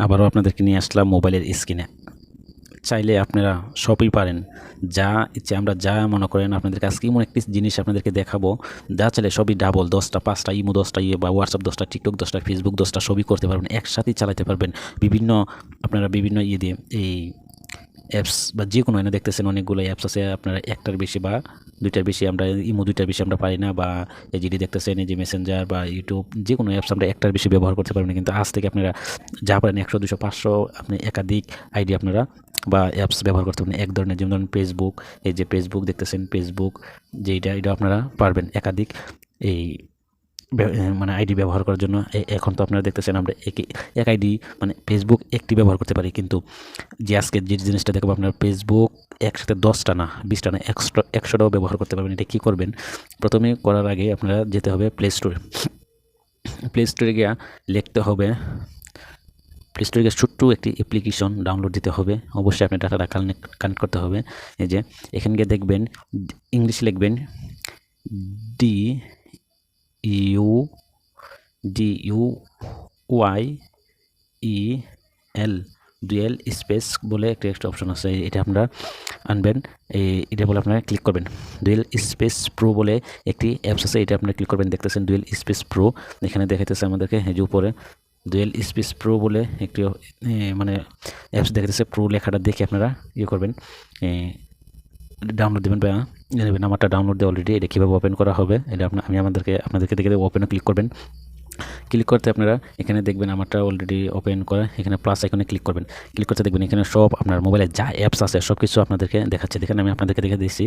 আবারও আপনাদেরকে নিয়ে আসলাম মোবাইলের স্ক্রিনে। চাইলে আপনারা সবই পারেন, যা ইচ্ছে আমরা যা মনে করেন আপনাদের কাছে এমন একটি জিনিস আপনাদেরকে দেখাবো, যা চাইলে সবই ডাবল 10টা 5টা ইমো 10টা বা হোয়াটসঅ্যাপ 10টা টিকটক 10টা ফেসবুক 10টা সবই করতে পারবেন, একসাথেই চালাতে পারবেন। আপনারা বিভিন্ন দিয়ে এই অ্যাপস বা যে কোনো এনে দেখতেছেন অনেকগুলো অ্যাপস আছে, আপনারা একটার বেশি বা দুইটার বেশি আমরা ইমো দুইটার বেশি আমরা পারি না, বা এই যেটি দেখতেছেন এই যে মেসেঞ্জার বা ইউটিউব যে কোনো অ্যাপস আমরা একটার বেশি ব্যবহার করতে পারবেন। কিন্তু আজ থেকে আপনারা যা পারেন 100 200 500 আপনি একাধিক আইডি আপনারা বা অ্যাপস ব্যবহার করতে পারবেন। এক ধরনের যেমন ধরুন ফেসবুক, এই যে ফেসবুক দেখতেছেন ফেসবুক যে এটা আপনারা পারবেন একাধিক এই মানে আইডি ব্যবহার করার জন্য। এখন তো আপনারা দেখতেছেন আমরা এক আইডি মানে ফেসবুক একটি ব্যবহার করতে পারি, কিন্তু যে আজকে যে জিনিসটা দেখবো আপনার ফেসবুক একসাথে 10টা না 20টা না 100টাও ব্যবহার করতে পারবেন। এটা কী করবেন, প্রথমে করার আগে আপনারা যেতে হবে প্লে স্টোরে। প্লে স্টোরে গিয়ে লিখতে হবে, প্লে স্টোরে গিয়ে ছোট্ট একটি অ্যাপ্লিকেশন ডাউনলোড দিতে হবে। অবশ্যই আপনি ডাটাটা কানেক্ট করতে হবে। এই যে এখানে গিয়ে দেখবেন ইংলিশ লিখবেন DUYEL ডুয়েল স্পেস বলে একটা অপশন আছে, এটা আপনারা আনবেন। এটা বলে আপনারা ক্লিক করবেন। ডুয়েল স্পেস প্রো বলে একটি অ্যাপস আছে, এটা আপনারা ক্লিক করবেন। দেখতেছেন ডুয়েল স্পেস প্রো, এখানে দেখাইতেছে আমাদেরকে এই যে উপরে ডুয়েল স্পেস প্রো বলে একটি মানে অ্যাপস দেখাইতেছে। প্রো লেখাটা দেখে আপনারা করবেন, ডাউনলোড দেবেন বা নেবেন। আমারটা ডাউনলোড দিয়ে অলরেডি। এটা কীভাবে ওপেন করা হবে এটা আমি আপনাদেরকে দেখে দেবো। ওপেনে ক্লিক করবেন। ক্লিক করতে আপনারা এখানে দেখবেন আমারটা অলরেডি ওপেন করা, এখানে প্লাস আইকনে ক্লিক করবেন। ক্লিক করতে দেখবেন এখানে সব আপনার মোবাইলে যা অ্যাপস আছে সব কিছু আপনাদেরকে দেখাচ্ছে। দেখেন আমি আপনাদেরকে দেখে দিচ্ছি,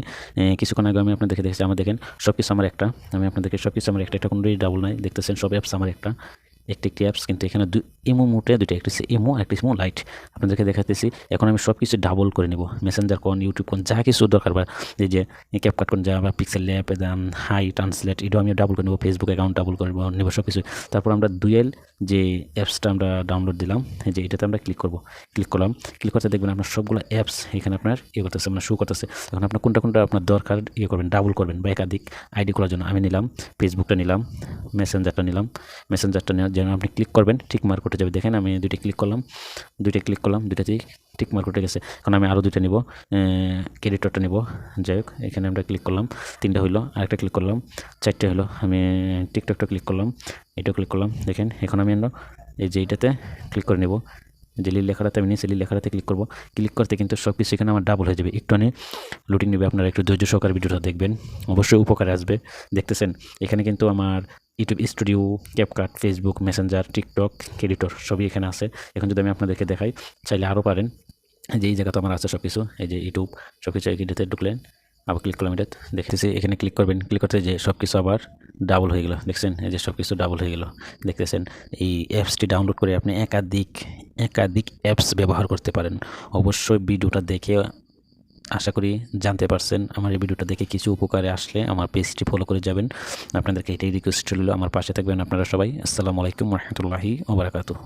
কিছুক্ষণ আগে আমি আপনাদেরকে দেখেছি। আমার দেখেন সব কিছু আমার একটা, আমি আপনাদেরকে সব কিছু আমার একটা কোনোটাই ডাবল নাই। দেখতেছেন সব অ্যাপস আমার একটা একটি অ্যাপস, কিন্তু এখানে ইমো মোটে দুইটা, একটি ইমো একটি ইমো লাইট আপনাদেরকে দেখাতেছি। এখন আমি সব কিছু ডাবল করে নেব। মেসেঞ্জার কোন, ইউটিউব কোন, যা কিছু দরকার বা এই যে ক্যাপকাট কোন, যা বা পিক্সেল ল্যাব, হাই ট্রান্সলেট, এটাও আমি ডাবল করে নেব। ফেসবুক অ্যাকাউন্ট ডাবল করে নেব সব কিছু। তারপর আমরা ডুয়েল যে অ্যাপসটা আমরা ডাউনলোড দিলাম, এই যে এটাতে আমরা ক্লিক করব। ক্লিক করলাম। ক্লিক করতে দেখবেন আপনার সবগুলো অ্যাপস এখানে আপনার করতেছে, আপনার শো করতেছে। এখন আপনার কোনটা আপনার দরকার করবেন, ডাবল করবেন বা একাধিক আইডি করার জন্য। আমি নিলাম ফেসবুকটা, নিলাম মেসেঞ্জারটা, নিলাম মেসেঞ্জারটা নেওয়ার জন্য আপনি ক্লিক করবেন, টিক মার্ক উঠে যাবে। দেখেন আমি দুইটা ক্লিক করলাম, দুইটাতেই টিক মার্ক উঠে গেছে। এখন আমি আরও দুইটা নিব, ক্রেডিটরটা নিব। যাই হোক এখানে আমরা ক্লিক করলাম, 3টা হইলো। আরেকটা ক্লিক করলাম, 4টে হলো। আমি টিকটকটা ক্লিক করলাম, এটাও ক্লিক করলাম। দেখেন এখন আমি এই যে এইটাতে ক্লিক করে নেব। যে লিল লেখাটাতে আমি নিয়েছি, লিল লেখাটাতে ক্লিক করব। ক্লিক করতে কিন্তু সব কিছু এখানে আমার ডাবল হয়ে যাবে। একটু লুটিং নেবে, আপনারা একটু ধৈর্য সহকারে ভিডিওটা দেখবেন, অবশ্যই উপকারে আসবে। দেখতেছেন এখানে কিন্তু আমার YouTube studio, CapCut, Facebook, Messenger, TikTok, creditor সবই এখানে আছে। এখন যদি আমি আপনাদেরকে দেখাই, চাইলে আরও পারেন। যে এই জায়গা তো আমার আছে সব কিছু, এই যে ইউটিউব সব কিছু এটাতে ঢুকলেন, আবার ক্লিক করলাম, এটা দেখতেছি এখানে ক্লিক করবেন। ক্লিক করতে যে সব কিছু আবার ডাবল হয়ে গেল। দেখছেন এই যে সব কিছু ডাবল হয়ে গেল। দেখতেছেন এই অ্যাপসটি ডাউনলোড করে আপনি একাধিক অ্যাপস ব্যবহার করতে পারেন। অবশ্যই ভিডিওটা দেখে আশা করি জানতে পারছেন। আমার এই ভিডিওটা দেখে কিছু উপকারে আসলে আমার পেজটি ফলো করে যাবেন। আপনাদেরকে এটাই রিকোয়েস্ট রইল, আমার পাশে থাকবেন আপনারা সবাই। আসসালামু আলাইকুম রহমতুল্লাহি ওয়া বারাকাতুহু।